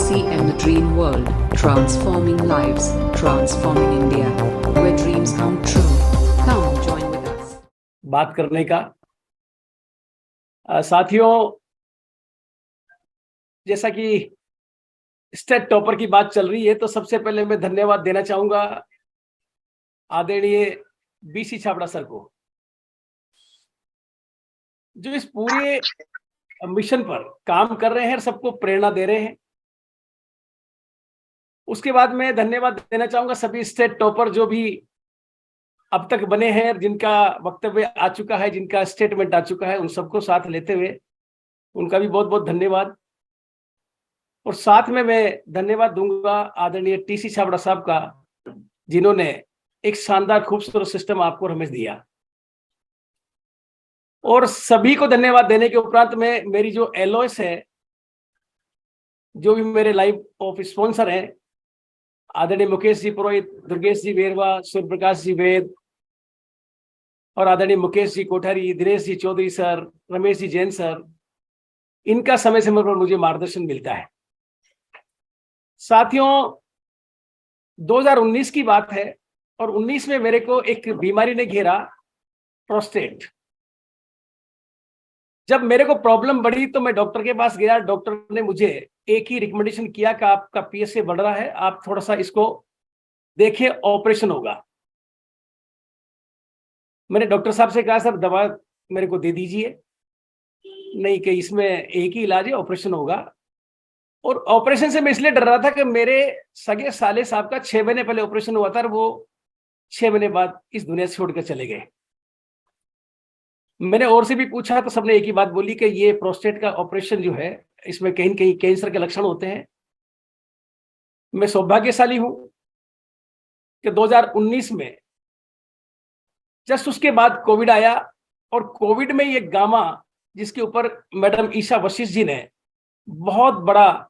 TCM The Dream World, transforming lives, transforming India, where dreams come true. Come join with us. बात करने का साथियों, जैसा कि स्टेट टॉपर की बात चल रही है, तो सबसे पहले मैं धन्यवाद देना चाहूंगा आदरणीय बीसी छाबड़ा सर को, जो इस पूरे मिशन पर काम कर रहे हैं और सबको प्रेरणा दे रहे हैं। उसके बाद मैं धन्यवाद देना चाहूंगा सभी स्टेट टॉपर जो भी अब तक बने हैं, जिनका वक्तव्य आ चुका है, जिनका स्टेटमेंट आ चुका है, उन सबको साथ लेते हुए उनका भी बहुत बहुत धन्यवाद। और साथ में मैं धन्यवाद दूंगा आदरणीय टीसी छाबड़ा साहब का, जिन्होंने एक शानदार खूबसूरत सिस्टम आपको हमें दिया। और सभी को धन्यवाद देने के उपरांत में मेरी जो एलओएस है, जो भी मेरे लाइव ऑफ स्पॉन्सर हैं, आदरणीय मुकेश जी पुरोहित, दुर्गेश जी वेरवा, सूर्य प्रकाश जी वेद और आदरणीय मुकेश जी कोठारी, दिनेश जी चौधरी सर, रमेश जी जैन सर, इनका समय समय पर मुझे मार्गदर्शन मिलता है। साथियों, 2019 की बात है और 19 में मेरे को एक बीमारी ने घेरा, प्रोस्टेट। जब मेरे को प्रॉब्लम बढ़ी तो मैं डॉक्टर के पास गया। डॉक्टर ने मुझे एक ही रिकमेंडेशन किया कि आपका पीएसए बढ़ रहा है, आप थोड़ा सा इसको देखिए, ऑपरेशन होगा। मैंने डॉक्टर साहब से कहा, सर दवा मेरे को दे दीजिए। नहीं, कि इसमें एक ही इलाज है, ऑपरेशन होगा। और ऑपरेशन से मैं इसलिए डर रहा था कि मेरे सगे साले साहब का 6 महीने पहले ऑपरेशन हुआ था और वो 6 महीने बाद इस दुनिया से छोड़कर चले गए। मैंने और से भी पूछा तो सबने एक ही बात बोली कि ये प्रोस्टेट का ऑपरेशन जो है, इसमें कहीं कहीं कैंसर के लक्षण होते हैं। मैं सौभाग्यशाली हूं कि 2019 में जस्ट उसके बाद कोविड आया, और कोविड में ये गामा, जिसके ऊपर मैडम ईशा वशिष्ठ जी ने बहुत बड़ा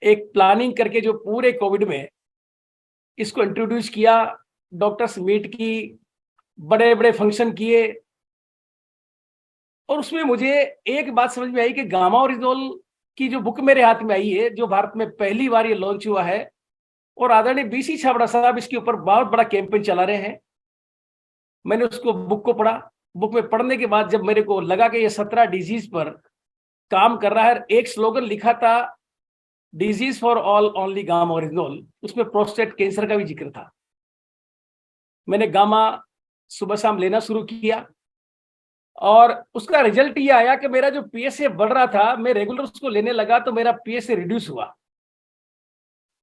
एक प्लानिंग करके जो पूरे कोविड में इसको इंट्रोड्यूस किया, डॉक्टर्स मीट की, बड़े बड़े फंक्शन किए, और उसमें मुझे एक बात समझ में आई कि गामा ओरिजोल की जो बुक मेरे हाथ में आई है, जो भारत में पहली बार ये लॉन्च हुआ है, और आदरणीय बीसी छाबड़ा साहब इसके ऊपर बहुत बड़ा कैंपेन चला रहे हैं। मैंने उसको बुक को पढ़ा। बुक में पढ़ने के बाद जब मेरे को लगा कि ये 17 डिजीज पर काम कर रहा है, एक स्लोगन लिखा था, disease for all only gamma original, उसमें प्रोस्टेट कैंसर का भी जिक्र था। मैंने गामा सुबह शाम लेना शुरू किया और उसका रिजल्ट ये आया कि मेरा जो पीएसए बढ़ रहा था, मैं रेगुलर उसको लेने लगा तो मेरा पीएसए रिड्यूस हुआ।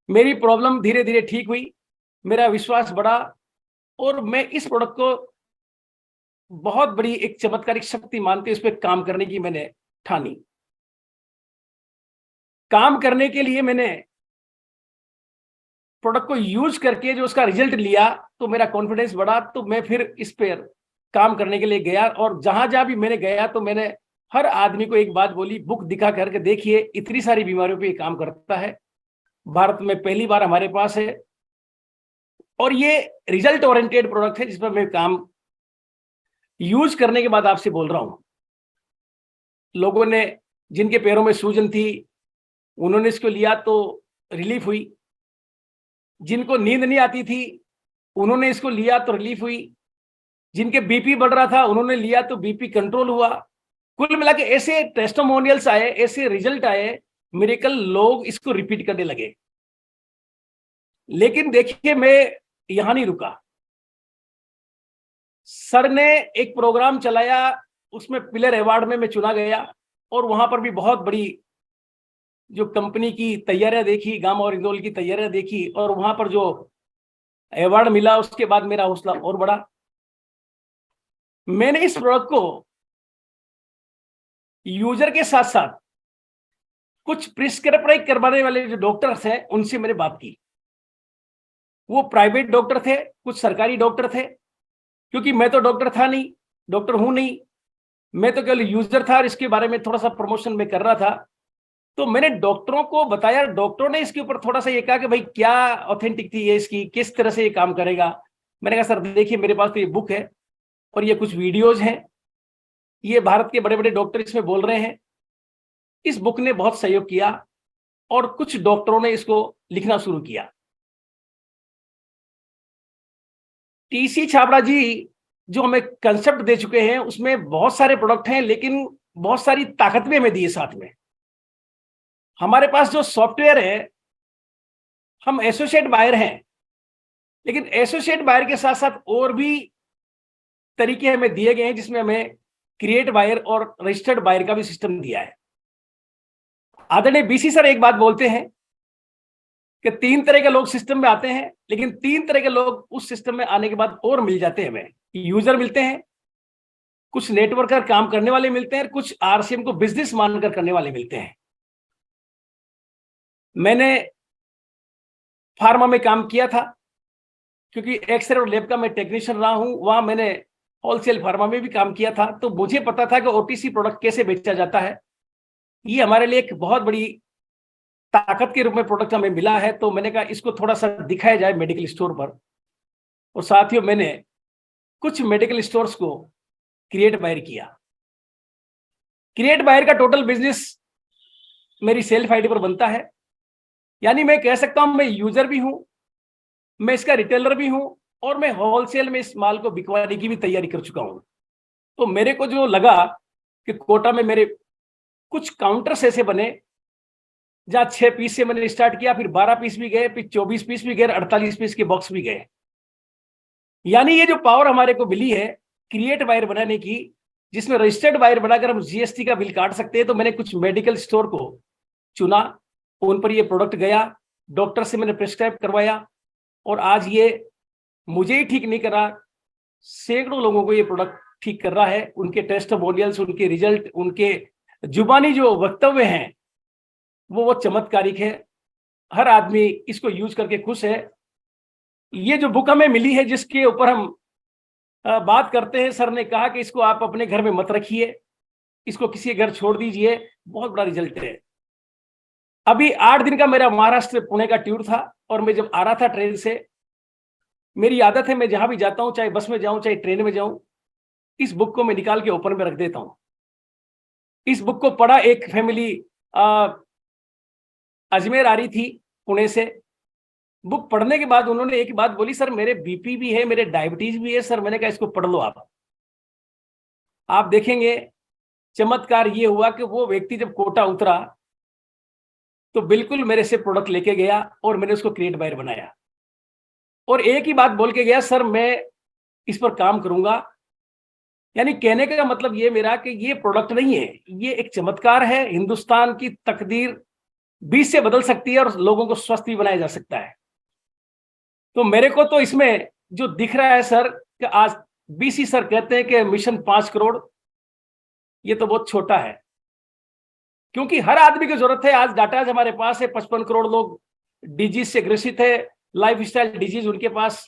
मेरी प्रॉब्लम धीरे धीरे ठीक हुई, मेरा विश्वास बढ़ा, और मैं इस प्रोडक्ट को बहुत बड़ी एक चमत्कारिक शक्ति मानते इस पर काम करने की मैंने ठानी। काम करने के लिए मैंने प्रोडक्ट को यूज करके जो उसका रिजल्ट लिया तो मेरा कॉन्फिडेंस बढ़ा, तो मैं फिर इस पर काम करने के लिए गया। और जहां जहां भी मैंने गया तो मैंने हर आदमी को एक बात बोली, बुक दिखा करके देखिए, इतनी सारी बीमारियों पे ये काम करता है, भारत में पहली बार हमारे पास है, और ये रिजल्ट ओरिएंटेड प्रोडक्ट है जिस पर मैं काम यूज करने के बाद आपसे बोल रहा हूं। लोगों ने, जिनके पैरों में सूजन थी, उन्होंने इसको लिया तो रिलीफ हुई। जिनको नींद नहीं आती थी, उन्होंने इसको लिया तो रिलीफ हुई। जिनके बीपी बढ़ रहा था, उन्होंने लिया तो बीपी कंट्रोल हुआ। कुल मिला के ऐसे टेस्टिमोनियल्स आए, ऐसे रिजल्ट आए, मिरेकल, लोग इसको रिपीट करने लगे। लेकिन देखिए, मैं यहां नहीं रुका। सर ने एक प्रोग्राम चलाया, उसमें पिलर अवार्ड में मैं चुना गया, और वहां पर भी बहुत बड़ी जो कंपनी की तैयारियां देखी, गामा ओरिजिनल की तैयारियां देखी, और वहां पर जो अवार्ड मिला, उसके बाद मेरा हौसला और बढ़ा। मैंने इस प्रोडक्ट को यूजर के साथ साथ कुछ प्रिस्क्राइब करवाने वाले जो डॉक्टर्स हैं, उनसे मैंने बात की। वो प्राइवेट डॉक्टर थे, कुछ सरकारी डॉक्टर थे, क्योंकि मैं तो डॉक्टर था नहीं, डॉक्टर हूं नहीं, मैं तो केवल यूजर था और इसके बारे में थोड़ा सा प्रमोशन में कर रहा था। तो मैंने डॉक्टरों को बताया, डॉक्टरों ने इसके ऊपर थोड़ा सा ये कहा कि भाई क्या ऑथेंटिक है इसकी, किस तरह से ये काम करेगा। मैंने कहा, सर देखिए, मेरे पास तो ये बुक है और ये कुछ वीडियोज हैं, ये भारत के बड़े बड़े डॉक्टर इसमें बोल रहे हैं। इस बुक ने बहुत सहयोग किया। और कुछ डॉक्टरों ने इसको लिखना शुरू किया। टीसी छाबड़ा जी जो हमें कंसेप्ट दे चुके हैं उसमें बहुत सारे प्रोडक्ट हैं, लेकिन बहुत सारी ताकत भी हमें दी है साथ में। हमारे पास जो सॉफ्टवेयर है, हम एसोसिएट बायर हैं, लेकिन एसोसिएट बायर के साथ साथ और भी तरीके हमें दिए गए हैं, जिसमें हमें क्रिएट बायर और रजिस्टर्ड बायर का भी सिस्टम दिया है। आदरणीय बीसी सर एक बात बोलते हैं कि 3 तरह के लोग सिस्टम में आते हैं, लेकिन 3 तरह के लोग उस सिस्टम में आने के बाद और मिल जाते हैं हमें। यूजर मिलते हैं, कुछ नेटवर्कर काम करने वाले मिलते हैं, कुछ आरसीएम को बिजनेस मानकर करने वाले मिलते हैं। मैंने फार्मा में काम किया था, क्योंकि एक्सरे और लैब का मैं टेक्नीशियन रहा हूं, वहां मैंने होलसेल फार्मा में भी काम किया था, तो मुझे पता था कि ओटीसी प्रोडक्ट कैसे बेचा जाता है। ये हमारे लिए एक बहुत बड़ी ताकत के रूप में प्रोडक्ट हमें मिला है। तो मैंने कहा इसको थोड़ा सा दिखाया जाए मेडिकल स्टोर पर, और साथियों मैंने कुछ मेडिकल स्टोर्स को क्रिएट बायर किया। क्रिएट बायर का टोटल बिजनेस मेरी सेल्फ आईडी पर बनता है, यानी मैं कह सकता हूं मैं यूजर भी हूं, मैं इसका रिटेलर भी हूं, और मैं होलसेल में इस माल को बिकवाने की भी तैयारी कर चुका हूं। तो मेरे को जो लगा कि कोटा में मेरे कुछ काउंटर्स ऐसे बने जहां 6 पीस से मैंने स्टार्ट किया, फिर 12 पीस भी गए, फिर 24 पीस भी गए, 48 पीस के बॉक्स भी गए। यानी ये जो पावर हमारे को मिली है क्रिएट बायर बनाने की, जिसमें रजिस्टर्ड बायर बनाकर हम जीएसटी का बिल काट सकते हैं, तो मैंने कुछ मेडिकल स्टोर को चुना, उन पर ये प्रोडक्ट गया, डॉक्टर से मैंने प्रिस्क्राइब करवाया, और आज ये मुझे ही ठीक नहीं करा, सैकड़ों लोगों को ये प्रोडक्ट ठीक कर रहा है। उनके टेस्टिमोनियल्स, उनके रिजल्ट, उनके जुबानी जो वक्तव्य हैं वो चमत्कारिक है। हर आदमी इसको यूज करके खुश है। ये जो बुक हमें मिली है, जिसके ऊपर हम बात करते हैं, सर ने कहा कि इसको आप अपने घर में मत रखिए, इसको किसी घर छोड़ दीजिए, बहुत बड़ा रिजल्ट है। अभी 8 दिन का मेरा महाराष्ट्र पुणे का टूर था, और मैं जब आ रहा था ट्रेन से, मेरी आदत है मैं जहां भी जाता हूं, चाहे बस में जाऊं चाहे ट्रेन में जाऊं, इस बुक को मैं निकाल के ओपन में रख देता हूं। इस बुक को पढ़ा, एक फैमिली अजमेर आ रही थी पुणे से। बुक पढ़ने के बाद उन्होंने एक बात बोली, सर मेरे बीपी भी है, मेरे डायबिटीज भी है सर। मैंने कहा इसको पढ़ लो आप देखेंगे चमत्कार ये हुआ कि वो व्यक्ति जब कोटा उतरा तो बिल्कुल मेरे से प्रोडक्ट लेके गया, और मैंने उसको क्रिएट बायर बनाया, और एक ही बात बोल के गया, सर मैं इस पर काम करूंगा। यानी कहने का मतलब ये मेरा कि ये प्रोडक्ट नहीं है, ये एक चमत्कार है। हिंदुस्तान की तकदीर 20 से बदल सकती है, और लोगों को स्वस्थ भी बनाया जा सकता है। तो मेरे को तो इसमें जो दिख रहा है सर, कि आज बीसी सर कहते हैं कि मिशन 5 करोड़, ये तो बहुत छोटा है, क्योंकि हर आदमी की जरूरत है। आज डाटा हमारे पास है, 55 करोड़ लोग डिजीज से ग्रसित है, लाइफ स्टाइल डिजीज उनके पास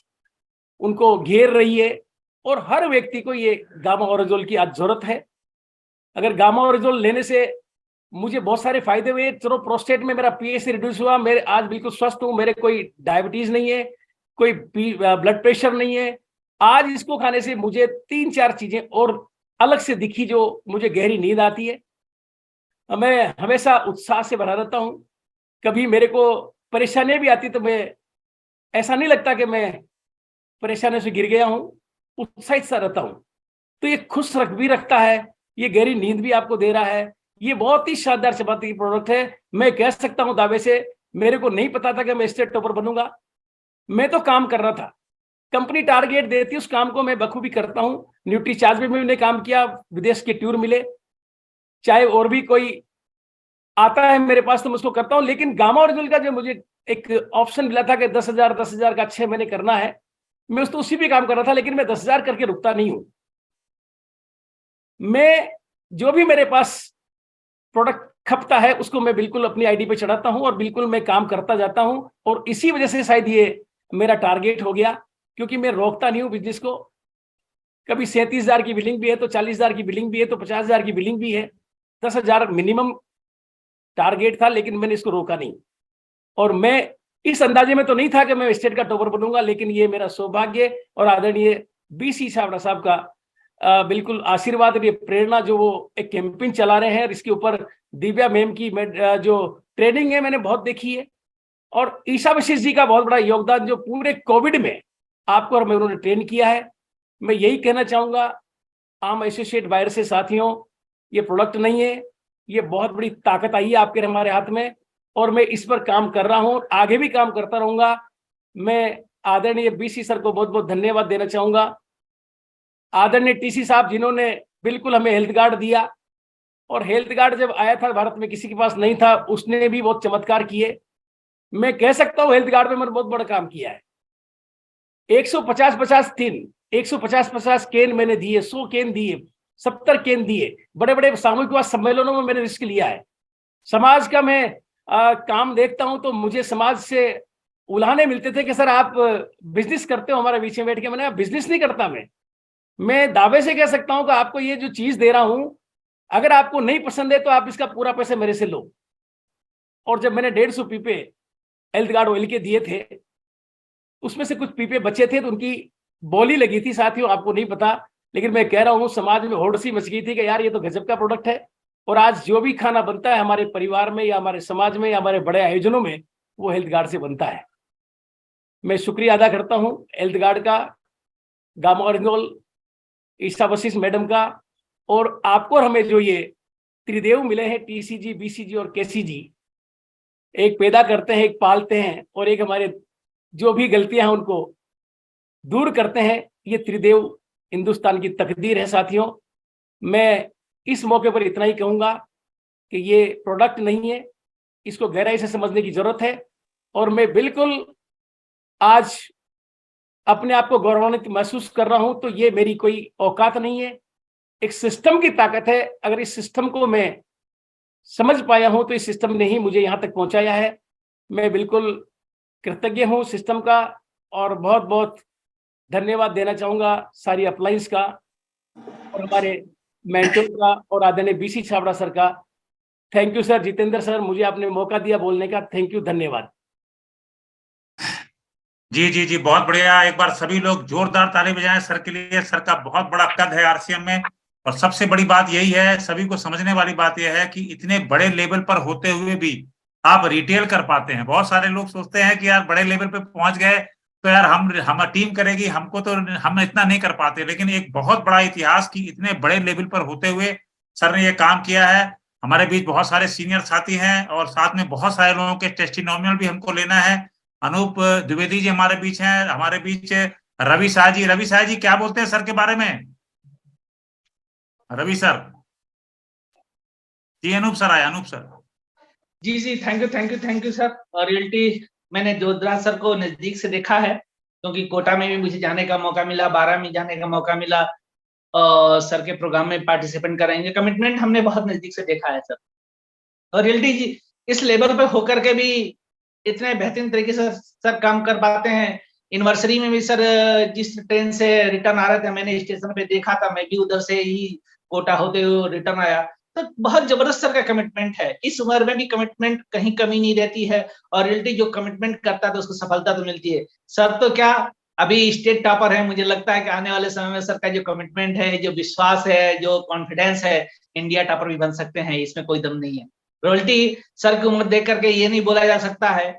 उनको घेर रही है, और हर व्यक्ति को ये गामा ओराजोल की आज जरूरत है। अगर गामा ओराजोल लेने से मुझे बहुत सारे फायदे हुए, चलो प्रोस्टेट में मेरा पीएच रिड्यूस हुआ, मेरे आज बिल्कुल स्वस्थ हूं, मेरे कोई डायबिटीज नहीं है, कोई ब्लड प्रेशर नहीं है। आज इसको खाने से मुझे 3-4 चीजें और अलग से दिखी, जो मुझे गहरी नींद आती है, मैं हमेशा उत्साह से भरा रहता हूं। कभी मेरे को परेशानियां भी आती तो मैं ऐसा नहीं लगता कि मैं परेशानियों से गिर गया हूं, उत्साहित सा रहता हूं। तो ये खुश भी रखता है, ये गहरी नींद भी आपको दे रहा है। ये बहुत ही शानदार चपाती की प्रोडक्ट है। मैं कह सकता हूं दावे से, मेरे को नहीं पता था कि मैं स्टेट टॉपर बनूंगा, मैं तो काम कर रहा था। कंपनी टारगेट देती, उस काम को मैं बखूबी करता हूं। न्यूट्री चार्ज में मैंने काम किया, विदेश के टूर मिले, चाहे और भी कोई आता है मेरे पास तो मैं उसको करता हूं। लेकिन गामा ओरिजिनल का जो मुझे एक ऑप्शन मिला था कि 10,000 का 6 महीने करना है, मैं उसी पे काम कर रहा था, लेकिन मैं 10,000 करके रुकता नहीं हूं। मैं जो भी मेरे पास प्रोडक्ट खपता है उसको मैं बिल्कुल अपनी आईडी पे चढ़ाता हूं, और बिल्कुल मैं काम करता जाता हूं। और इसी वजह से शायद ये मेरा टारगेट हो गया, क्योंकि मैं रोकता नहीं हूं बिजनेस को। कभी 37,000 की बिलिंग भी है, तो 40,000 की बिलिंग भी है, तो 50,000 की बिलिंग भी है। 10,000 मिनिमम टारगेट था, लेकिन मैंने इसको रोका नहीं। और मैं इस अंदाजे में तो नहीं था कि मैं स्टेट का टॉपर बनूंगा, लेकिन ये मेरा सौभाग्य और आदरणीय बीसी छाबड़ा साहब का बिल्कुल आशीर्वाद और ये प्रेरणा, जो वो एक कैंपेन चला रहे हैं, इसके ऊपर दिव्या मैम की जो ट्रेनिंग है मैंने बहुत देखी है, और ईशा वशिष्ठ जी का बहुत बड़ा योगदान जो पूरे कोविड में आपको और मैं उन्होंने ट्रेन किया है। मैं यही कहना चाहूंगा आम एसोसिएट बायर से साथियों, ये प्रोडक्ट नहीं है, ये बहुत बड़ी ताकत आई है आपके हमारे हाथ में, और मैं इस पर काम कर रहा हूं, आगे भी काम करता रहूंगा। मैं आदरणीय बीसी सर को बहुत बहुत धन्यवाद देना चाहूंगा, आदरणीय टीसी साहब जिन्होंने बिल्कुल हमें हेल्थ कार्ड दिया, और हेल्थ कार्ड जब आया था भारत में किसी के पास नहीं था, उसने भी बहुत चमत्कार किए। मैं कह सकता हूं हेल्थ कार्ड में मैंने बहुत बड़ा काम किया है। 150-50 दिन 150-50 केन मैंने दिए, 100 केन दिए, 70 केन दिए, बड़े बड़े सामूहिक सम्मेलनों में मैंने रिस्क लिया है। समाज का मैं काम देखता हूं तो मुझे समाज से उलाहने मिलते थे कि सर आप बिजनेस करते हो हमारे बीच में बैठ के। मैंने बिजनेस नहीं करता, मैं दावे से कह सकता हूं कि आपको ये जो चीज दे रहा हूं, अगर आपको नहीं पसंद है तो आप इसका पूरा पैसा मेरे से लो। और जब मैंने 150 पीपे हेल्थ कार्ड ऑयल के दिए थे, उसमें से कुछ पीपे बचे थे तो उनकी बोली लगी थी साथियों, आपको नहीं पता, लेकिन मैं कह रहा हूं समाज में होड़ सी मच गई थी कि यार ये तो गजब का प्रोडक्ट है। और आज जो भी खाना बनता है हमारे परिवार में या हमारे समाज में या हमारे बड़े आयोजनों में, वो हेल्थ कार्ड से बनता है। मैं शुक्रिया अदा करता हूं हेल्थ कार्ड का, गामा ओरिजिनल, ईशा वशिष्ठ मैडम का, और आपको और हमें जो ये त्रिदेव मिले हैं, टीसीजी, बीसीजी और केसीजी, एक पैदा करते हैं, एक पालते हैं, और एक हमारे जो भी गलतियां हैं उनको दूर करते हैं। ये त्रिदेव हिंदुस्तान की तकदीर है साथियों। मैं इस मौके पर इतना ही कहूंगा कि ये प्रोडक्ट नहीं है, इसको गहराई से समझने की जरूरत है। और मैं बिल्कुल आज अपने आप को गौरवान्वित महसूस कर रहा हूं, तो ये मेरी कोई औकात नहीं है, एक सिस्टम की ताकत है। अगर इस सिस्टम को मैं समझ पाया हूं तो इस सिस्टम ने ही मुझे यहां तक पहुंचाया है। मैं बिल्कुल कृतज्ञ हूं सिस्टम का, और बहुत बहुत धन्यवाद देना चाहूंगा सारी अप्लायंस का, और हमारे मेंटर का, और आदरणीय बीसी छाबड़ा सर का। Thank you sir. Jitendra sir, मुझे आपने मौका दिया बोलने का, थैंक यू, धन्यवाद। जी जी जी, बहुत बढ़िया। एक बार सभी लोग जोरदार ताली बजाएं सर के लिए। सर का बहुत बड़ा कद है आरसीएम में, और सबसे बड़ी बात यही है, सभी को समझने वाली बात यह है कि इतने बड़े लेवल पर होते हुए भी आप रिटेल कर पाते हैं। बहुत सारे लोग सोचते हैं कि यार बड़े लेवल पे पहुंच गए तो यार हम टीम करेगी, हमको तो हम इतना नहीं कर पाते। लेकिन एक बहुत बड़ा इतिहास की इतने बड़े लेवल पर होते हुए सर ने ये काम किया है। हमारे बीच बहुत सारे सीनियर साथी हैं, और साथ में बहुत सारे लोगों के टेस्टिमोनियल भी हमको लेना है। अनूप द्विवेदी जी हमारे बीच हैं, हमारे बीच रवि शाह जी। रवि शाह जी क्या बोलते हैं सर के बारे में? रवि सर जी। अनूप सर आए, अनूप सर। जी जी, थैंक यू सर। और रियलिटी मैंने जोधराज सर को नजदीक से देखा है, क्योंकि कोटा में भी मुझे जाने का मौका मिला, 12 में जाने का मौका मिला, और सर के प्रोग्राम में पार्टिसिपेट करेंगे। कमिटमेंट हमने बहुत नजदीक से देखा है सर। और रियलिटी जी इस लेवल पे होकर के भी इतने बेहतरीन तरीके से सर काम कर पाते हैं। एनिवर्सरी में भी सर जिस ट्रेन से रिटर्न आ रहे थे, मैंने स्टेशन पे देखा था, मैं भी उधर से ही कोटा होते हुए रिटर्न आया। तो बहुत जबरदस्त सर का कमिटमेंट है। इस उम्र में भी कमिटमेंट कहीं कमी नहीं रहती है, और रियलिटी जो कमिटमेंट करता है तो उसको सफलता तो मिलती है। सर तो क्या अभी स्टेट टॉपर है, मुझे लगता है कि आने वाले समय में सर का जो कमिटमेंट है, जो विश्वास है, जो कॉन्फिडेंस है, इंडिया टॉपर भी बन सकते हैं, इसमें कोई दम नहीं है। रॉयल्टी सर की उम्र देख करके ये नहीं बोला जा सकता है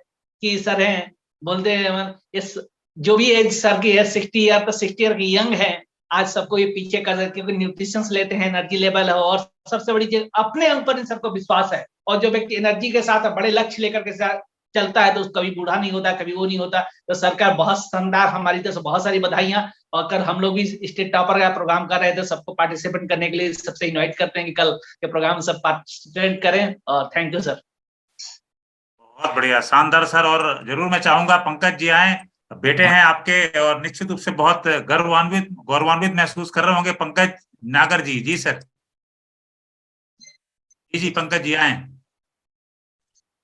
कि सर हैं, बोलते हैं इस जो भी एज सर की है 60 ईयर तो 60 ईयर की यंग है। आज सबको ये पीछे कर, क्योंकि न्यूट्रिशंस लेते हैं, एनर्जी लेवल है, और सबसे बड़ी चीज अपने ऊपर इन सबको विश्वास है। और जो व्यक्ति एनर्जी के साथ बड़े लक्ष्य लेकर के साथ चलता है तो कभी बूढ़ा नहीं होता, कभी वो नहीं होता। तो सरकार बहुत शानदार, हमारी तरफ से बहुत सारी बधाइयां। और कल हम लोग भी स्टेट टॉपर का प्रोग्राम कर रहे थे, सबको पार्टिसिपेट करने के लिए सबसे इनवाइट करते हैं कि कल के प्रोग्राम सब पार्टिसिपेट करें। और थैंक यू सर। बहुत बढ़िया, शानदार सर। और जरूर मैं चाहूंगा पंकज जी आए, बेटे हैं आपके, और निश्चित रूप से बहुत गौरवान्वित महसूस कर रहे होंगे पंकज नागर जी। जी सर। जी पंकज जी आए।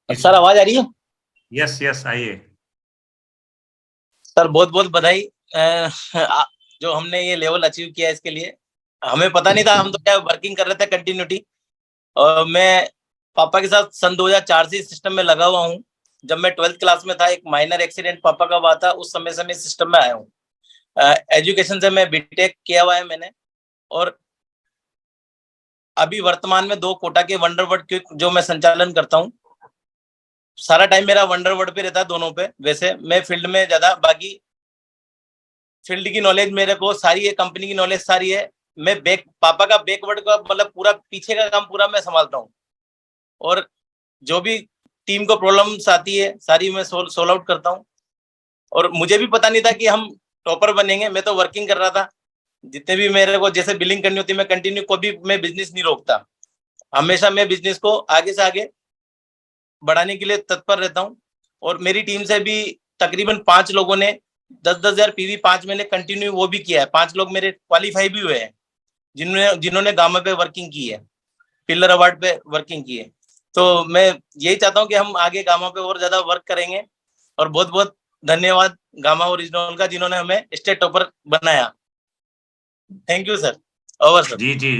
सर आवाज आ रही है? यस यस, आइए सर। बहुत बहुत बधाई जो हमने ये लेवल अचीव किया इसके लिए। हमें पता नहीं था, हम तो क्या वर्किंग कर रहे थे कंटिन्यूटी। और मैं पापा के साथ सन 2004 से सिस्टम में लगा हुआ हूँ। जब मैं 12th क्लास में था, एक माइनर एक्सीडेंट पापा का हुआ था, उस समय से मैं सिस्टम में आया हूँ। एजुकेशन से मैं बीटेक किया हुआ है मैंने, और अभी वर्तमान में 2 कोटा के वंडरवर्ड क्विक जो मैं संचालन करता हूँ। सारा टाइम मेरा वंडरवर्ड पे रहता है दोनों पे। वैसे मैं फील्ड में ज्यादा, बाकी फील्ड की नॉलेज मेरे को सारी है, कंपनी की नॉलेज सारी है। मैं पापा का बैकवर्ड का मतलब पूरा पीछे का काम पूरा मैं संभालता हूँ, और जो भी टीम को प्रॉब्लम्स आती है सारी मैं सोल्व आउट करता हूँ। और मुझे भी पता नहीं था कि हम टॉपर बनेंगे, मैं तो वर्किंग कर रहा था। जितने भी मेरे को जैसे बिलिंग करनी होती है मैं कंटिन्यू, कोई भी मैं बिजनेस नहीं रोकता, हमेशा मैं बिजनेस को आगे से आगे बढ़ाने के लिए तत्पर रहता हूँ। और मेरी टीम से भी तकरीबन 5 लोगों ने 10,000 पीवी 5 महीने कंटिन्यू वो भी किया है। 5 लोग मेरे क्वालिफाई भी हुए हैं जिन्होंने गामा पे वर्किंग की है, पिलर अवार्ड पे वर्किंग की है। तो मैं यही चाहता हूँ कि हम आगे गामा पे और ज्यादा वर्क करेंगे। और बहुत बहुत धन्यवाद गामा ओरिजिनल का, जिन्होंने हमें स्टेट टॉपर बनाया। Thank you sir. Over sir. जी जी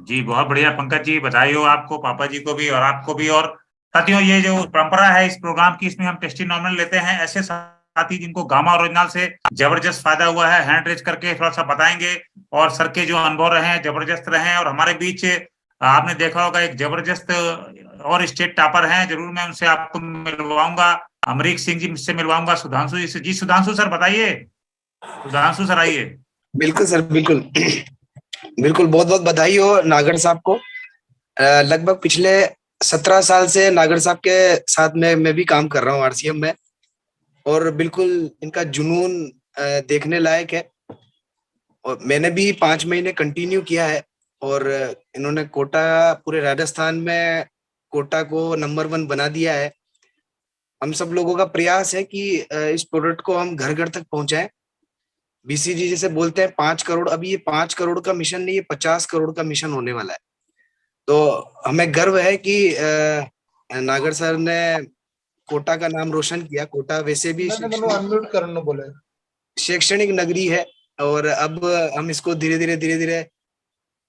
जी, बहुत बढ़िया पंकज जी, बधाई हो आपको, पापा जी को भी और आपको भी। और साथियों, ये जो परंपरा है इस प्रोग्राम की, इसमें हम टेस्टिमोनियल लेते हैं। ऐसे साथी जिनको गामा ओरिजिनल से जबरदस्त फायदा हुआ है, हैंड रेज करके थोड़ा सा बताएंगे, और सर के जो अनुभव रहे हैं जबरदस्त रहे हैं। और हमारे बीच आपने देखा होगा एक जबरदस्त और स्टेट टॉपर हैं, जरूर मैं उनसे आपको मिलवाऊंगा। अमरीक सिंह जी से मिलवाऊंगा, सुधांशु जी से। जी सुधांशु सर बताइए, सुधांशु सर आइए। बिल्कुल सर, बिल्कुल बिल्कुल। बहुत बहुत बधाई हो नागर साहब को। लगभग पिछले 17 साल से नागर साहब के साथ में मैं भी काम कर रहा हूँ आरसीएम में, और बिल्कुल इनका जुनून देखने लायक है। और मैंने भी 5 महीने कंटिन्यू किया है, और इन्होंने कोटा, पूरे राजस्थान में कोटा को नंबर 1 बना दिया है। हम सब लोगों का प्रयास है कि इस प्रोडक्ट को हम घर घर तक पहुंचाएं। बीसीजी जैसे बोलते हैं 5 करोड़, अभी ये 5 करोड़ का मिशन नहीं, ये 50 करोड़ का मिशन होने वाला है। तो हमें गर्व है कि नागर सर ने कोटा का नाम रोशन किया। कोटा वैसे भी शैक्षणिक नगरी है, और अब हम इसको धीरे धीरे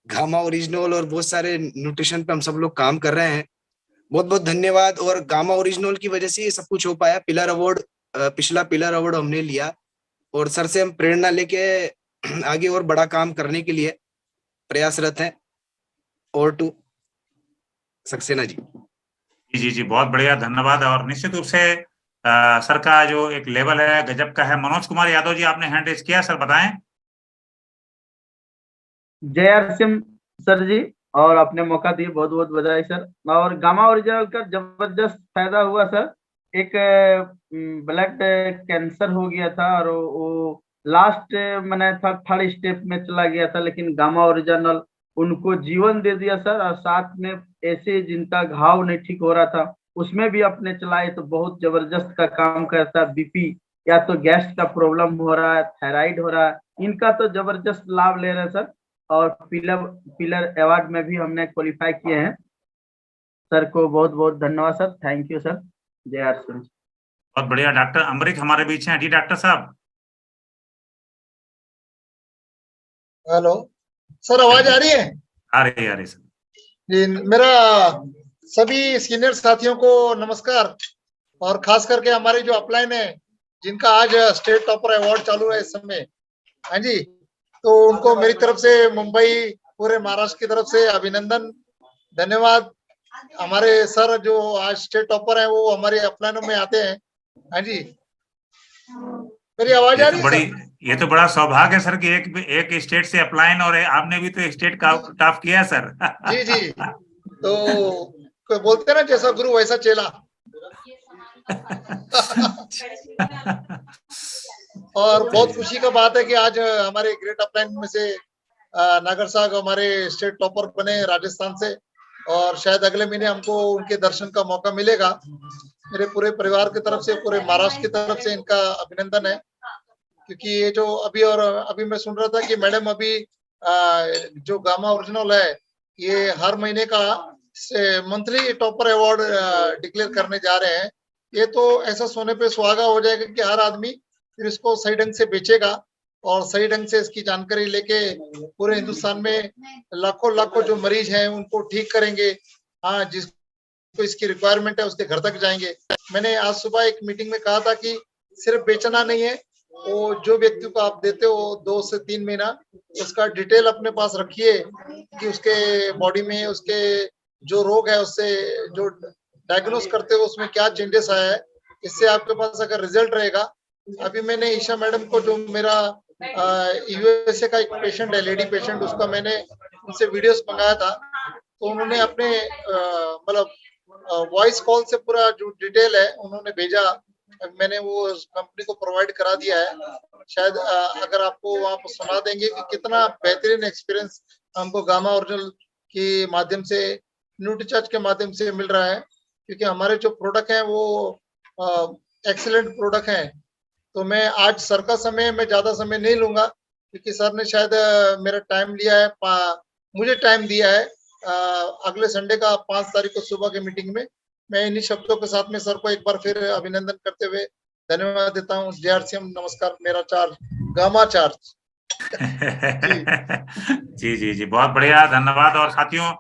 गामा ओरिजिनल और बहुत सारे न्यूट्रिशन पे हम सब लोग काम कर रहे हैं। बहुत बहुत धन्यवाद। और गामा ओरिजिनल की वजह से ये सब कुछ हो पाया। पिलर अवार्ड, पिछला पिलर अवार्ड हमने लिया, और सर से हम प्रेरणा लेके आगे और बड़ा काम करने के लिए प्रयासरत हैं। और टू सक्सेना जी। जी जी, बहुत बढ़िया, धन्यवाद। और निश्चित रूप से सर का जो एक लेवल है गजब का है। मनोज कुमार यादव जी, आपने हैंड रेज किया, सर बताएं। जय आरसीएम सर जी, और आपने मौका दिए, बहुत बहुत बधाई सर। और गामा ओरिजिनल का जबरदस्त फायदा हुआ सर। एक ब्लड कैंसर हो गया था, और वो लास्ट मैंने था 3rd स्टेप में चला गया था, लेकिन गामा ओरिजिनल उनको जीवन दे दिया सर। और साथ में ऐसे जिनका घाव नहीं ठीक हो रहा था उसमें भी अपने चलाए, तो बहुत जबरदस्त का काम करता। बीपी या तो गैस का प्रॉब्लम हो रहा है, थायराइड हो रहा है, इनका तो जबरदस्त लाभ ले रहे हैं सर। और पिलर अवार्ड में भी हमने क्वालिफाई किए हैं। सर को बहुत बहुत धन्यवाद सर। Thank you sir. जय आरसीएम। बहुत बढ़िया। डॉक्टर अमरीक हमारे बीच हैं। जी डॉक्टर साहब। हेलो सर, आवाज आ रही है? आ रही सर जी। मेरा सभी सीनियर साथियों को नमस्कार, और खास करके हमारे जो अपलाइन है जिनका आज स्टेट टॉपर अवार्ड चालू है इस समय, हाँ जी, तो उनको मेरी तरफ से, मुंबई, पूरे महाराष्ट्र की तरफ से अभिनंदन, धन्यवाद। हमारे सर जो आज स्टेट टॉपर हैं वो हमारे अपलाइनों में आते हैं। हाँ जी, मेरी आवाज आ रही है? ये तो बड़ा सौभाग्य है सर कि एक स्टेट से अपलाइन, और आपने भी तो एक स्टेट का टॉप किया सर। जी जी, तो बोलते ना जैसा गुरु वैसा चेला। और बहुत खुशी का बात है कि आज हमारे ग्रेट अपलाइन में से नागर साहब हमारे स्टेट टॉपर बने राजस्थान से, और शायद अगले महीने हमको उनके दर्शन का मौका मिलेगा। मेरे पूरे परिवार की तरफ से, पूरे महाराष्ट्र की तरफ से इनका अभिनंदन है। क्योंकि ये जो अभी मैं सुन रहा था कि मैडम अभी जो गामा ओरिजिनल है ये हर महीने का मंथली टॉपर अवार्ड डिक्लेयर करने जा रहे हैं। ये तो ऐसा सोने पे सुहागा हो जाएगा कि हर आदमी फिर इसको सही ढंग से बेचेगा, और सही ढंग से इसकी जानकारी लेके पूरे हिंदुस्तान में लाखों जो मरीज हैं उनको ठीक करेंगे। हाँ, जिसको इसकी रिक्वायरमेंट है उसके घर तक जाएंगे। मैंने आज सुबह एक मीटिंग में कहा था कि सिर्फ बेचना नहीं है, वो जो व्यक्ति को आप देते हो 2 से 3 महीना उसका डिटेल अपने पास रखिए कि उसके बॉडी में उसके जो रोग है उससे जो डायग्नोस करते हो उसमें क्या चेंजेस आया है, इससे आपके पास अगर रिजल्ट रहेगा। अभी मैंने ईशा मैडम को, जो मेरा यूएसए का एक पेशेंट है, लेडी पेशेंट, उसका मैंने उनसे वीडियोस मंगाया था, तो उन्होंने अपने मतलब वॉइस कॉल से पूरा जो डिटेल है उन्होंने भेजा, मैंने वो कंपनी को प्रोवाइड करा दिया है। शायद अगर आपको वहाँ पर सुना देंगे कि कितना बेहतरीन एक्सपीरियंस हमको गामा ओरिजिनल के माध्यम से, न्यूट्रीचार्ज के माध्यम से मिल रहा है, क्योंकि हमारे जो प्रोडक्ट हैं वो एक्सीलेंट प्रोडक्ट हैं। तो मैं आज सर का समय, मैं ज्यादा समय नहीं लूंगा, क्योंकि सर ने शायद मेरा टाइम लिया है, मुझे टाइम दिया है अगले संडे का 5 तारीख को सुबह की मीटिंग में। मैं इन्हीं शब्दों के साथ में सर को एक बार फिर अभिनंदन करते हुए धन्यवाद देता हूँ। जेआरसीएम नमस्कार, मेरा चार्ज गामा चार्ज। जी जी जी, बहुत बढ़िया, धन्यवाद। और साथियों,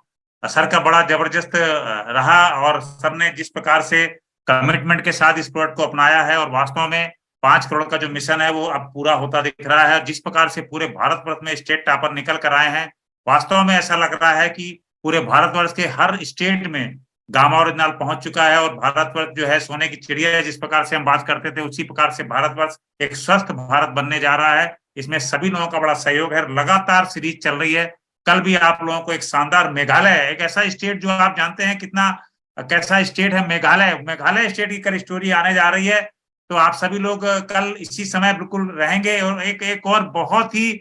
सर का बड़ा जबरदस्त रहा, और सर ने जिस प्रकार से कमिटमेंट के साथ इस प्रोडक्ट को अपनाया है, और वास्तव में 5 करोड़ का जो मिशन है वो अब पूरा होता दिख रहा है। जिस प्रकार से पूरे भारतवर्ष में स्टेट टॉपर निकल कर आए हैं, वास्तव में ऐसा लग रहा है कि पूरे भारतवर्ष के हर स्टेट में गामा ओरिजिनल पहुंच चुका है, और भारतवर्ष जो है सोने की चिड़िया है, जिस प्रकार से हम बात करते थे उसी प्रकार से भारतवर्ष एक स्वस्थ भारत बनने जा रहा है। इसमें सभी लोगों का बड़ा सहयोग है, लगातार सीरीज चल रही है। कल भी आप लोगों को एक शानदार मेघालय, एक ऐसा स्टेट जो आप जानते हैं कितना कैसा स्टेट है मेघालय स्टेट की कल स्टोरी आने जा रही है। तो आप सभी लोग कल इसी समय बिल्कुल रहेंगे। और एक और बहुत ही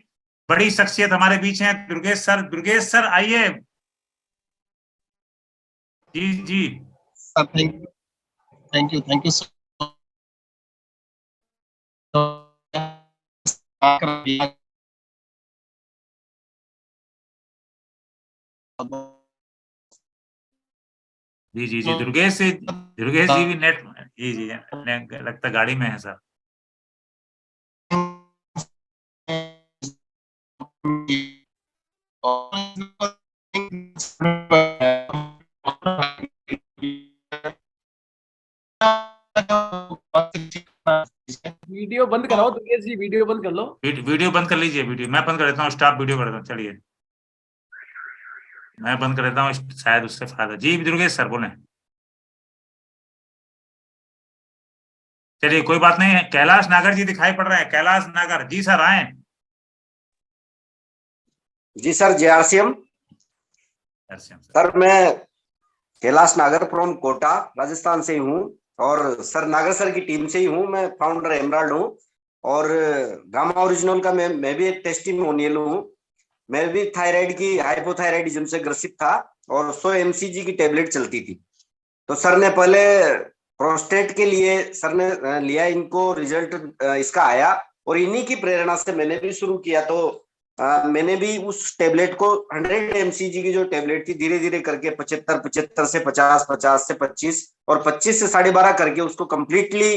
बड़ी शख्सियत हमारे बीच हैं, दुर्गेश सर आइए। जी जी सर, थैंक यू सर। जी जी जी, दुर्गेश जी भी नेट, जी जी लगता गाड़ी में है सर। वीडियो बंद कराओ दुर्गेश जी, वीडियो बंद कर लो। वीडियो बंद कर लीजिए, वीडियो मैं बंद कर देता हूँ, स्टॉप वीडियो कर देता हूँ। चलिए मैं बंद कर देता हूँ, शायद उससे फायदा। जी दुर्गेश सर बोले। चलिए कोई बात नहीं है, कैलाश नागर जी दिखाई पड़ रहे हैं। कैलाश नागर जी सर आए। जी सर, जेआरसीएम सर, मैं कैलाश नागर फ्रॉम कोटा राजस्थान से ही हूँ, और सर नागर सर की टीम से ही हूँ। मैं फाउंडर एमराल्ड हूँ, और गामा ओरिजिनल का मैं भी एक टेस्टिमोनियल हूँ। मैं भी थायराइड की हाइपोथायराइडिज्म से ग्रसित था, और 100 mcg की टेबलेट चलती थी। तो सर ने पहले प्रोस्टेट के लिए सर ने लिया, इनको रिजल्ट इसका आया, और इन्हीं की प्रेरणा से मैंने भी शुरू किया। तो मैंने भी उस टेबलेट को 100 mcg की जो टेबलेट थी, धीरे धीरे करके 75 से 50, 50 से 25 और 25 से 12.5 करके उसको कंप्लीटली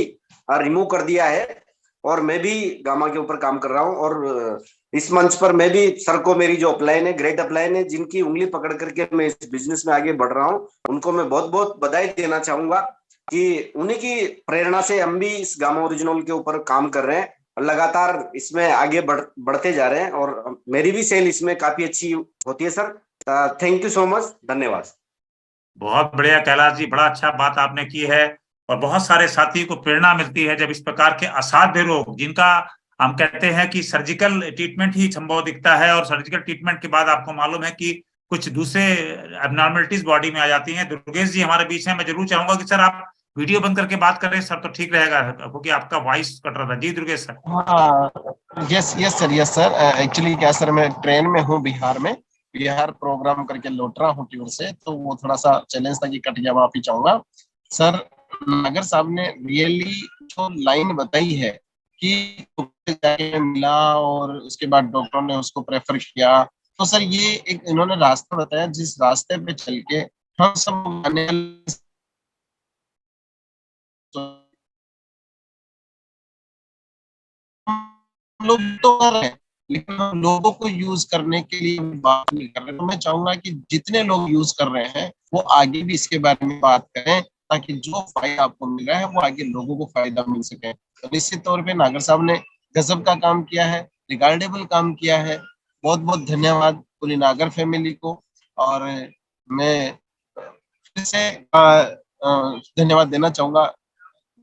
रिमूव कर दिया है। और मैं भी गामा के ऊपर काम कर रहा हूँ, और इस मंच पर मैं भी सर को, मेरी जो अपलाइन है, ग्रेट अपलाइन है, जिनकी उंगली पकड़ करके मैं इस बिजनेस में आगे बढ़ रहा हूँ, उनको मैं बहुत बहुत बधाई देना चाहूंगा कि उन्हीं की प्रेरणा से हम भी इस गामा ओरिजिनल के ऊपर काम कर रहे हैं, लगातार इसमें आगे बढ़ते जा रहे हैं, और मेरी भी सेल इसमें काफी अच्छी होती है sir. Thank you so much, धन्यवाद। बहुत बढ़िया कैलाश जी, बड़ा अच्छा बात आपने की है, और बहुत सारे साथी को प्रेरणा मिलती है जब इस प्रकार के असाध्य रोग, जिनका हम कहते हैं कि सर्जिकल ट्रीटमेंट ही संभव दिखता है, और सर्जिकल ट्रीटमेंट के बाद आपको मालूम है कि कुछ दूसरे एबनॉर्मलिटीज बॉडी में आ जाती हैं। दुर्गेश जी हमारे बीच हैं, मैं जरूर चाहूंगा कि सर आप वीडियो बंद करके बात करें सर, तो ठीक रहेगा, क्योंकि आपका वॉइस कट रहा था। जी दुर्गेश सर। हाँ, यस सर। एक्चुअली क्या सर, मैं ट्रेन में हूँ, बिहार प्रोग्राम करके लौट रहा हूँ टूर से, तो वो थोड़ा सा चैलेंज था कि कट गया, माफी चाहूंगा सर। नागर साहब ने रियली जो लाइन बताई है कि जाके मिला और उसके बाद डॉक्टर ने उसको प्रेफर किया, तो सर ये एक इन्होंने रास्ता बताया, जिस रास्ते पे चल के हम सब आने लोग तो कर रहे हैं, लेकिन हम लोगों को यूज करने के लिए बात नहीं कर रहे। तो मैं चाहूंगा कि जितने लोग यूज कर रहे हैं वो आगे भी इसके बारे में बात करें, ताकि जो फायदा आपको मिल रहा है वो आगे लोगों को फायदा मिल सके। तो निश्चित तौर पे नागर साहब ने गजब का काम किया है, रिगार्डेबल काम किया है। बहुत बहुत धन्यवाद पूरी नागर फैमिली को। और मैं फिर से धन्यवाद देना चाहूंगा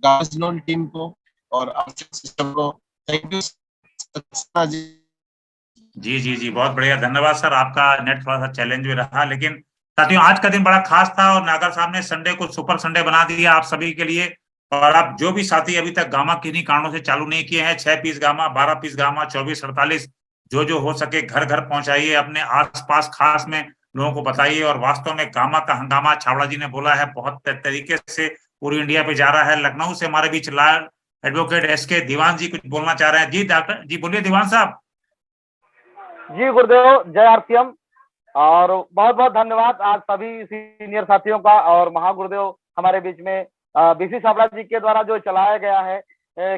गार्जियन टीम को और सिस्टम को। थैंक यू जी। जी जी जी, बहुत बढ़िया, धन्यवाद सर। आपका नेट थोड़ा सा चैलेंज भी रहा, लेकिन साथियों आज का दिन बड़ा खास था और नागर साहब ने संडे को सुपर संडे बना दिया आप सभी के लिए। और आप जो भी साथी अभी तक गामा किन्हीं कारणों से चालू नहीं किए हैं, 6 पीस गामा, 12 पीस गामा, 2448 जो हो सके घर घर पहुंचाइए, अपने आसपास खास में लोगों को बताइए। और वास्तव में गामा का हंगामा, छावड़ा जी ने बोला है, बहुत तरीके से पूरी इंडिया पे जा रहा है। लखनऊ से हमारे बीच लाल एडवोकेट एसके दीवान जी कुछ बोलना चाह रहे हैं। जी डॉक्टर जी, बोलिए दीवान साहब। जी गुरुदेव, जय आरसीएम और बहुत बहुत धन्यवाद आज सभी सीनियर साथियों का और महागुरुदेव हमारे बीच में बीसी छाबड़ा जी के द्वारा जो चलाया गया है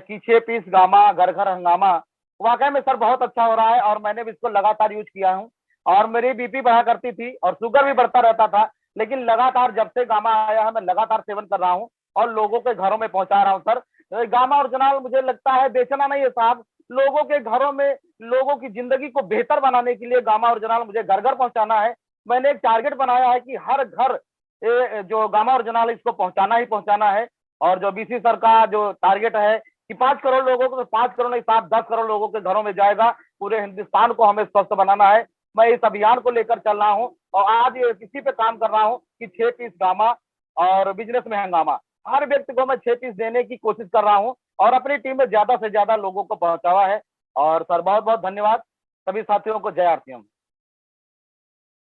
कि 6 पीस गामा घर घर हंगामा, वाकई में सर बहुत अच्छा हो रहा है और मैंने भी इसको लगातार यूज किया हूँ। और मेरी बीपी बढ़ा करती थी और शुगर भी बढ़ता रहता था, लेकिन लगातार जब से गामा आया है मैं लगातार सेवन कर रहा हूँ और लोगों के घरों में पहुंचा रहा हूँ। सर गामा ओरिजिनल मुझे लगता है बेचना नहीं है साहब, लोगों के घरों में लोगों की जिंदगी को बेहतर बनाने के लिए गामा ओरिजिनल मुझे घर घर पहुंचाना है। मैंने एक टारगेट बनाया है कि हर घर जो गामा ओरिजिनल इसको पहुंचाना ही पहुंचाना है। और जो बीसी सर का जो टारगेट है कि 5 करोड़ लोगों को, 5 करोड़ नहीं 7-10 करोड़ लोगों के घरों में जाएगा, पूरे हिंदुस्तान को हमें स्वस्थ बनाना है। मैं इस अभियान को लेकर चल रहा हूँ और आज इसी पे काम कर रहा हूँ कि 6 पीस गामा और बिजनेस में हंगामा हर व्यक्ति को मैं 6 पीस देने की कोशिश कर रहा हूँ और अपनी टीम में ज्यादा से ज्यादा लोगों को पहुंचावा है। और सर बहुत बहुत धन्यवाद सभी साथियों को, जय आरसीएम।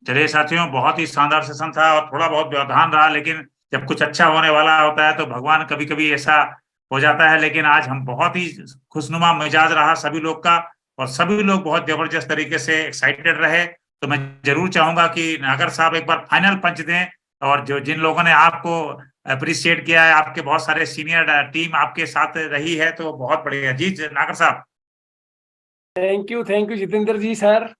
चलिए साथियों, बहुत ही शानदार सेशन था और थोड़ा बहुत व्यवधान रहा, लेकिन जब कुछ अच्छा होने वाला होता है तो भगवान कभी कभी ऐसा हो जाता है। लेकिन आज हम बहुत ही खुशनुमा मिजाज रहा सभी लोग का और सभी लोग बहुत जबरदस्त तरीके से एक्साइटेड रहे। तो मैं जरूर चाहूंगा कि नागर साहब एक बार फाइनल पंच दें और जो जिन लोगों ने आपको अप्रिशिएट किया है, आपके बहुत सारे सीनियर टीम आपके साथ रही है, तो बहुत बढ़िया। जी नागर साहब। Thank you Jitendra ji sir.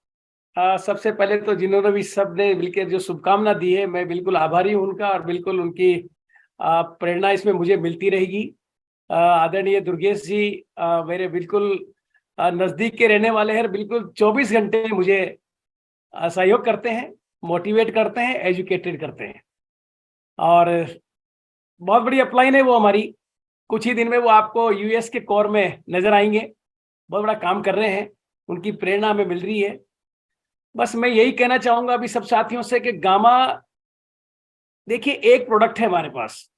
सबसे पहले तो जिन्होंने भी सब ने मिलकर जो शुभकामना दी है, मैं बिल्कुल आभारी हूं उनका और बिल्कुल उनकी प्रेरणा इसमें मुझे मिलती रहेगी। आदरणीय दुर्गेश जी मेरे बिल्कुल नजदीक के रहने वाले हैं, बिल्कुल 24 घंटे मुझे सहयोग करते हैं, मोटिवेट करते हैं, एजुकेटेड करते हैं और बहुत बड़ी अपलाइन है वो हमारी। कुछ ही दिन में वो आपको यूएस के कोर में नजर आएंगे, बहुत बड़ा काम कर रहे हैं, उनकी प्रेरणा हमें मिल रही है। बस मैं यही कहना चाहूंगा अभी सब साथियों से कि गामा देखिए एक प्रोडक्ट है हमारे पास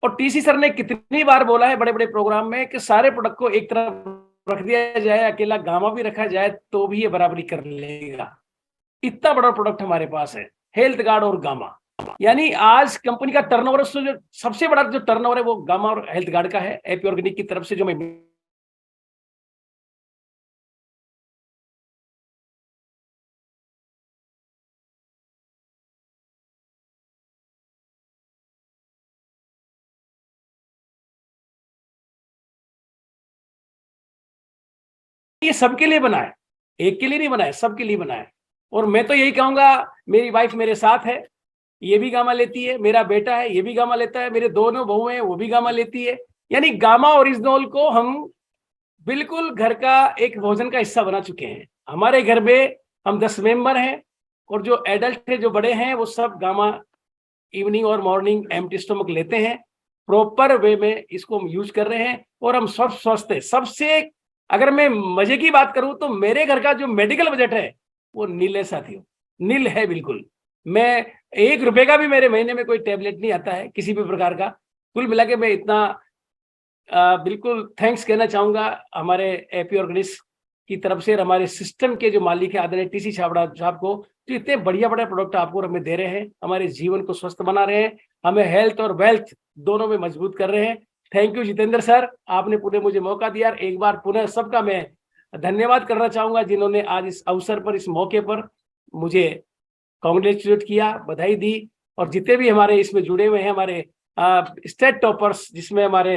और टीसी सर ने कितनी बार बोला है बड़े बड़े प्रोग्राम में कि सारे प्रोडक्ट को एक तरफ रख दिया जाए, अकेला गामा भी रखा जाए तो भी ये बराबरी कर लेगा। इतना बड़ा प्रोडक्ट हमारे पास है, हेल्थ गार्ड और गामा। यानी आज कंपनी का टर्नओवर जो सबसे बड़ा जो टर्नओवर है वो गामा और हेल्थ गार्ड का है, एपी ऑर्गेनिक की तरफ से जो मैं ये सबके लिए बना है, एक के लिए नहीं बना है, सबके लिए बना है। और मैं तो यही कहूंगा, मेरी वाइफ मेरे साथ है, ये भी गामा लेती है, मेरा बेटा है ये भी गामा लेता है, मेरे दोनों बहू हैं वो भी गामा लेती है। यानी गामा ओरिजिनल को हम बिल्कुल घर का एक भोजन का हिस्सा बना चुके हैं। हमारे घर में हम 10 मेंबर हैं और जो एडल्ट है, जो बड़े हैं, वो सब गामा इवनिंग और मॉर्निंग एम्प्टी स्टमक लेते हैं, प्रॉपर वे में इसको हम यूज कर रहे हैं और हम सब स्वस्थ है। सबसे अगर मैं मजे की बात करूं तो मेरे घर का जो मेडिकल बजट है वो नील है साथियों, नील है बिल्कुल। मैं 1 रुपए का भी मेरे महीने में कोई टैबलेट नहीं आता है किसी भी प्रकार का। कुल मिला के मैं इतना बिल्कुल थैंक्स कहना चाहूंगा हमारे एपी ऑर्गेनिक्स की तरफ से और हमारे सिस्टम के जो मालिक है आदरणीय टीसी छाबड़ा साहब को, जो इतने बढ़िया बढ़िया प्रोडक्ट आपको हमें दे रहे हैं, हमारे जीवन को स्वस्थ बना रहे हैं, हमें हेल्थ और वेल्थ दोनों में मजबूत कर रहे हैं। थैंक यू जितेंद्र सर, आपने पुनः मुझे मौका दिया। एक बार पुनः सबका मैं धन्यवाद करना चाहूंगा जिन्होंने आज इस अवसर पर, इस मौके पर मुझे कांग्रेचुलेट किया, बधाई दी। और जितने भी हमारे इसमें जुड़े हुए हैं, हमारे स्टेट टॉपर्स, जिसमें हमारे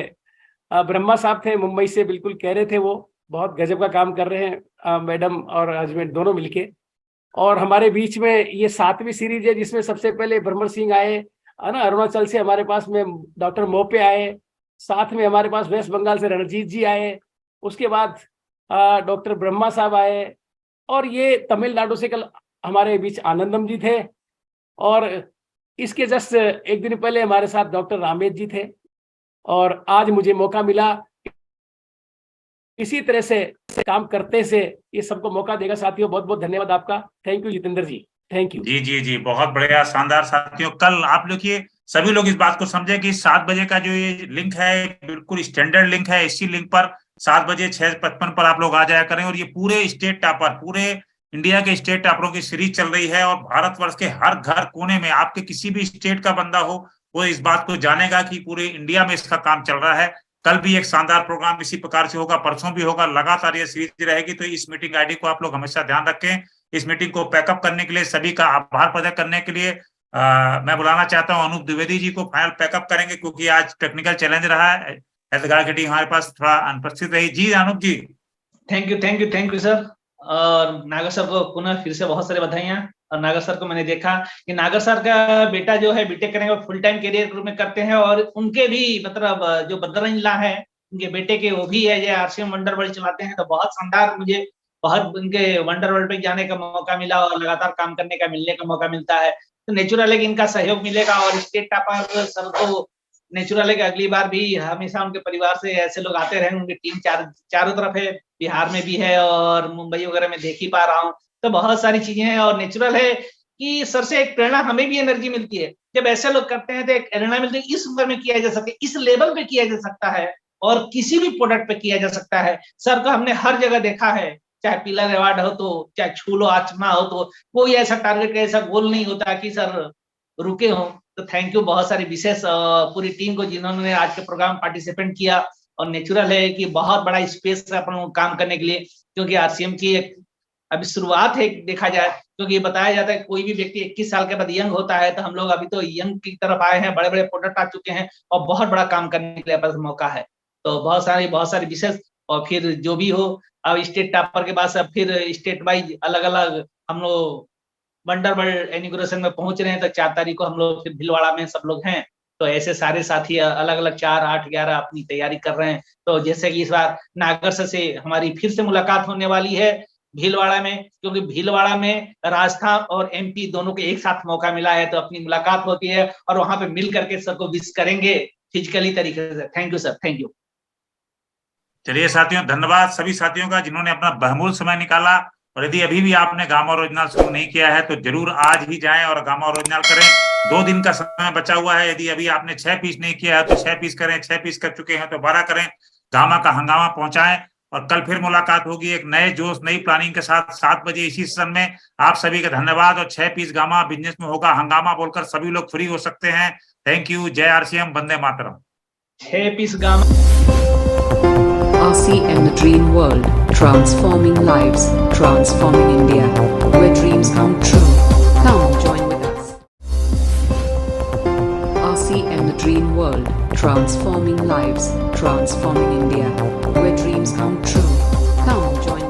ब्रह्मा साहब थे मुंबई से, बिल्कुल कह रहे थे वो बहुत गजब का काम कर रहे हैं, मैडम और हस्बैंड दोनों मिलके। और हमारे बीच में ये 7वीं सीरीज है जिसमें सबसे पहले ब्रह्मर सिंह आए, है ना, अरुणाचल से हमारे पास में डॉक्टर मोपे आए, साथ में हमारे पास वेस्ट बंगाल से रणजीत जी आए, उसके बाद डॉक्टर ब्रह्मा साहब आए, और ये तमिलनाडु से कल हमारे बीच आनंदम जी थे, और इसके जस्ट एक दिन पहले हमारे साथ डॉक्टर रामेश जी थे और आज मुझे मौका मिला इसी तरह से काम करते से ये सबको मौका देगा। साथियों बहुत बहुत धन्यवाद आपका। Thank you Jitendra ji, thank you. जी जी जी, बहुत बढ़िया, शानदार। साथियों कल आप लोग ये सभी लोग इस बात को समझे कि 7 बजे का जो ये लिंक है बिल्कुल स्टैंडर्ड लिंक है। इसी लिंक पर 7 बजे 6:55 पर आप लोग आ जाया करें। और ये पूरे स्टेट टॉपर, पूरे इंडिया के स्टेट टॉपरों की सीरीज चल रही है और भारतवर्ष के हर घर कोने में आपके किसी भी स्टेट का बंदा हो वो इस बात को जानेगा कि पूरे इंडिया में इसका काम चल रहा है। कल भी एक शानदार प्रोग्राम इसी प्रकार से होगा, परसों भी होगा, लगातार ये सीरीज रहेगी। तो इस मीटिंग आईडी को आप लोग हमेशा ध्यान रखें। इस मीटिंग को पैकअप करने के लिए, सभी का आभार प्रकट करने के लिए मैं बुलाना चाहता हूं अनूप द्विवेदी जी को। फाइनल पैकअप करेंगे क्योंकि आज टेक्निकल चैलेंज रहा है, एल्गार की टीम हमारे पास थोड़ा अनुपस्थित रही। जी Anoop ji. Thank you sir. और नागर सर को पुनः फिर से बहुत सारे बधाइयां। और नागर सर को मैंने देखा कि नागर सर का बेटा जो है बीटेक करेंगे, फुल टाइम करियर ग्रुप में करते हैं। और उनके भी मतलब जो बद्रंजला है उनके बेटे के, वो भी है जो आरसीएम वंडर वर्ल्ड चलाते हैं। तो बहुत शानदार, मुझे बहुत उनके वंडर वर्ल्ड पे जाने का मौका मिला और लगातार काम करने का, मिलने का मौका मिलता है। तो नेचुरल है कि इनका सहयोग मिलेगा। और स्टेट टॉपर सर तो नेचुरल है कि अगली बार भी हमेशा उनके परिवार से ऐसे लोग आते रहे। उनकी टीम चारों तरफ है, बिहार में भी है और मुंबई वगैरह में देख ही पा रहा हूँ। तो बहुत सारी चीजें हैं और नेचुरल है कि सर से एक प्रेरणा, हमें भी एनर्जी मिलती है जब ऐसे लोग करते हैं। तो एक प्रेरणा मिलती है, इस उम्र में किया जा सकता है, इस लेवल पे किया जा सकता है और किसी भी प्रोडक्ट पे किया जा सकता है। सर को हमने हर जगह देखा है, चाहे पिलर अवार्ड हो तो, चाहे छूलो आचमा हो तो, कोई ऐसा टारगेट का ऐसा गोल नहीं होता कि सर रुके हो। तो थैंक यू बहुत सारी विशेष पूरी टीम को जिन्होंने आज के प्रोग्राम पार्टिसिपेट किया। और नेचुरल है कि बहुत बड़ा स्पेस है अपन काम करने के लिए, क्योंकि आरसीएम की एक अभी शुरुआत है देखा जाए। क्योंकि ये बताया जाता है कोई भी व्यक्ति 21 साल के बाद यंग होता है, तो हम लोग अभी तो यंग की तरफ आए हैं, बड़े बड़े प्रोडक्ट आ चुके हैं और बहुत बड़ा काम करने के लिए मौका है। तो बहुत सारी विशेष। और फिर जो भी हो, अब स्टेट टॉपर के बाद अब फिर स्टेट वाइज अलग अलग हम लोग वंडर वर्ल्ड इनॉग्रेशन में पहुंच रहे हैं। तो 4 तारीख को हम लोग फिर भीलवाड़ा में सब लोग हैं। तो ऐसे सारे साथी अलग अलग 4, 8, 11 अपनी तैयारी कर रहे हैं। तो जैसे कि इस बार नागर सर से हमारी फिर से मुलाकात होने वाली है भीलवाड़ा में, क्योंकि भीलवाड़ा में राजस्थान और एमपी दोनों को एक साथ मौका मिला है। तो अपनी मुलाकात होती है और वहां पे मिल करके सबको विश करेंगे फिजिकली तरीके से। Thank you sir, thank you. चलिए साथियों, धन्यवाद सभी साथियों का जिन्होंने अपना बहुमूल्य समय निकाला। और यदि अभी भी आपने गामा ओरिजिनल शुरू नहीं किया है तो जरूर आज ही जाएं और गामा ओरिजिनल करें। 2 दिन का समय बचा हुआ है। यदि अभी आपने 6 पीस नहीं किया है तो 6 पीस करें, 6 पीस कर चुके हैं तो 12 करें। गामा का हंगामा पहुंचाएं। और कल फिर मुलाकात होगी एक नए जोश, नई प्लानिंग के साथ 7 बजे इसी सेशन में। आप सभी का धन्यवाद। और 6 पीस गामा बिजनेस में होगा हंगामा बोलकर सभी लोग फ्री हो सकते हैं। Thank you. जय आरसीएम, वंदे मातरम। 6 पीस गामा। RCM, the dream world, transforming lives, transforming India, where dreams come true. Come join with us. RCM, the dream world, transforming lives, transforming India, where dreams come true. Come join